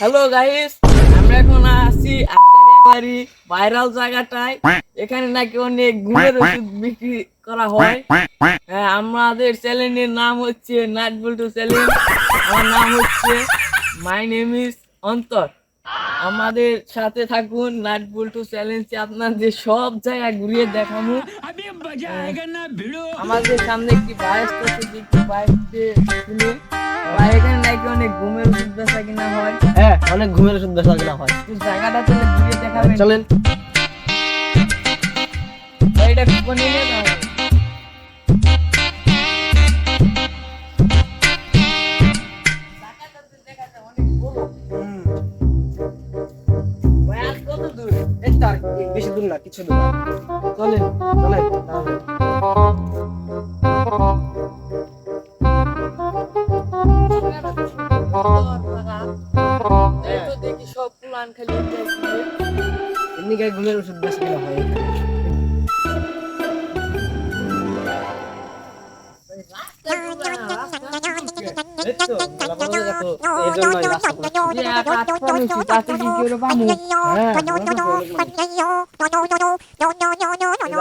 Hello guys, আমরা এখন আছি আশারিয়া বাড়ি ভাইরাল জায়গাটায়। এখানে নাকি অনেক ঘুমের ওষুধ বিক্রি করা হয়। আমাদের চ্যানেলের নাম হচ্ছে নাট বল্টু চ্যানেল। আমার নাম হচ্ছে মাই নেম ইজ অন্তর। আমাদের সাথে থাকুন, নাট বল্টু চ্যালেঞ্জে আপনাদের সব জায়গা ঘুরিয়ে দেখাবো। আমাদের সামনে একটি বাইক আছে, দেখি বাইকতে শুনে ভাই এখানে নাকি অনেক ঘুমের ওষুধ বেচা কিনা হয়। হ্যাঁ, অনেক ঘুমের ওষুধ বেচা কিনা হয়। তো জায়গাটা তাহলে ঘুরিয়ে দেখাবেন। চলেন। এটা কোন নিয়ে যাও? জায়গাটা তো দেখা যায় অনেক বড়। ভাই আর কত দূর? এই তো আর বেশি দূর না, কিছু দূর না। চলেন চলেন তাহলে। জায়গাটা তো সুন্দর জায়গা। এই তো দেখি সব প্ল্যান খালি দেখছে। এমনি গায়ে ঘুমের ওষুধ বেচা কিনা হয় এখানে। এই তো মেলা বড় জায়গা তো, এই জন্যই রাস্তা করছি। হ্যাঁ, এই যে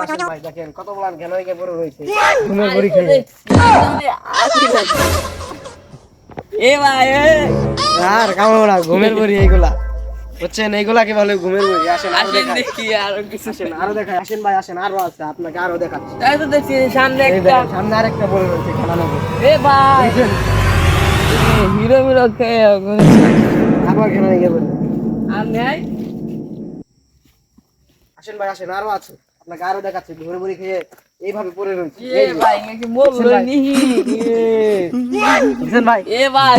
আসেন ভাই, দেখেন কত বড় ঘেন হয়ে পড়ে রয়েছে ঘুমের বড়ি খেয়ে। এ ভাই আর কামড় না, ঘুমের বড়ি এইগুলা বুঝছেন, এইগুলাকে বলে ঘুমের বড়ি। আসেন আরো আসেন দেখাই, দেখি আরো কিছু। আসেন আরো দেখাই। আসেন ভাই আসেন, আরো আছে, আপনাকে আরো দেখাচ্ছি। তাই তো দেখছি সামনে এই একটা। দেখেন, সামনে আরেকটা পড়ে রয়েছে খেলা নগর। এ ভাই দেখেন হিরো মিরো খেয়ে আবার ঘেন হয়ে পড়ে। আর নেই। আসেন ভাই আসেন, আরো আছে, আপনাকে আরো দেখাচ্ছি। ঘুমের বড়ি খেয়ে এইভাবে পড়ে রয়েছে। এ ভাই নাকি বললো নি। বুঝছেন ভাই? এ ভাই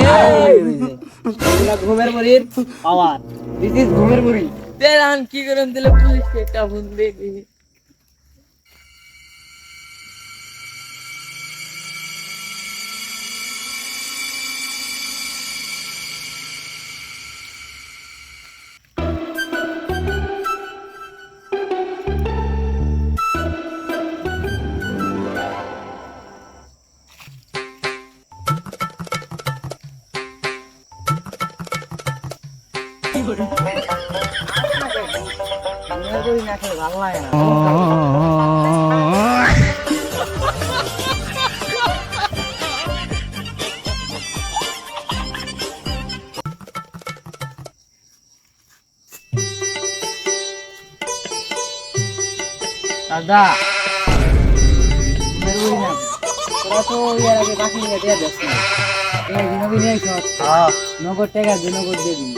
এগুলা ঘুমের বড়ির পাওয়ার। দিস ইজ ঘুমের বড়ি। তেরান কি করেন দিলে পুলিশকে একটা ফোন দেখি। ঘুমের বড়ি না খেলে ভালো লাগে না। দাদা ঘুমের বড়ি না, তোরা তো ইয়ার আগে বাকি নিয়ে দিয়ে যাস না। নবীন নগদ টাকা দু নগদ দিয়ে দিন।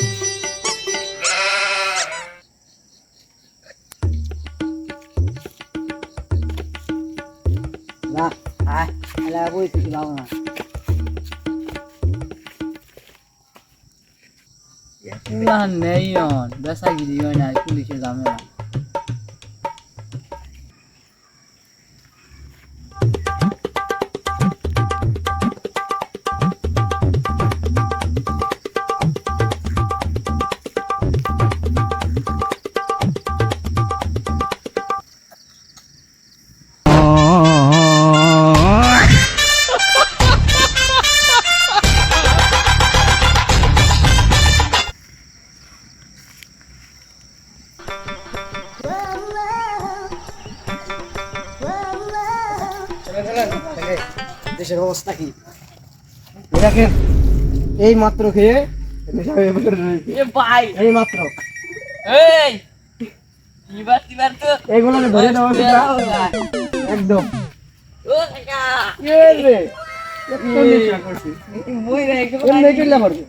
না আয় এলা বইতে কি ভালো না। নেই বেসা গিরি হয় না, পুলিশে ঝামেলা। চলেন চলেন, দেখে দেশের অবস্থা কি দেখেন। এই মাত্র খেয়ে নেশা হয়ে পড়ে রয়েছে। এ ভাই এই মাত্র এই এবার তো এইগুলো ধরে দেওয়া একদম। ও কাকা মই রে এমনি চলে পারবে।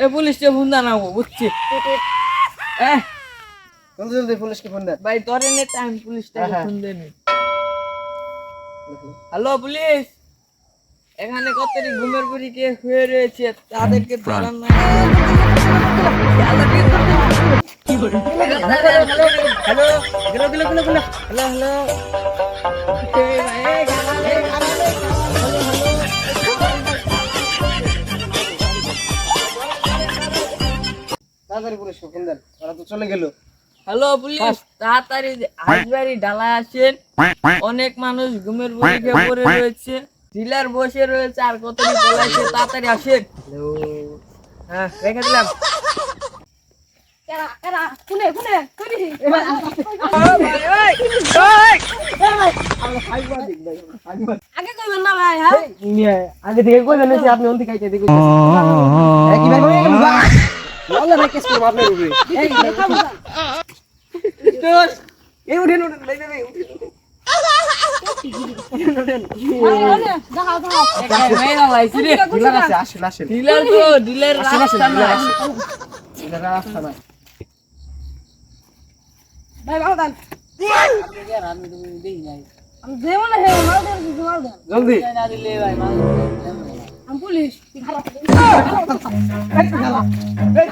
এ পুলিশে ফোন দাও বুঝছি। এ জলদি জলদি পুলিশকে ফোন দেন। ভাই ধরে নে টাইম, পুলিশটাকে হ্যাঁ। ফোন দেন। হ্যালো পুলিশ, এখানে কতটি ঘুমের বুড়ি কে হয়ে রয়েছে, তাদেরকে ধরার নাই। হ্যালো হ্যালো হ্যালো হ্যালো তাড়াতাড়ি পুলিশকে ফোন দেন, ওরা তো চলে গেল। হ্যালো পুলিশ, তাড়াতাড়ি হাজবাড়ি ঢালা আসেন। অনেক মানুষ ঘুমের বুড়ি খেয়ে পড়ে রয়েছে, ডিলার বসে রয়েছে, আর কতটি পলাইছে, তাড়াতাড়ি আসেন। হ্যাঁ রেখে দিলাম। কেরা কেরা কোনে কোনে কোনি আগে কইবেন না ভাই হ্যাঁ আগে থেকে কই জানেছি আপনি অন্তি খাইতে দেখে কি ভাই বলে গেল বলে না কেস করব আপনার উপরে এই উঠেন উঠেন ভাই ভাই মেয়েরা লাইছি রে ডিলার আছে আসেন আসেন ডিলার তো ডিলার রাস্তা না ডিলার রাস্তা নাই ভাই ভালো দেন আমি দেব না হে মাল দেন মাল দেন জলদি না দিলে ভাই মাল আমি পুলিশ খারাপ এই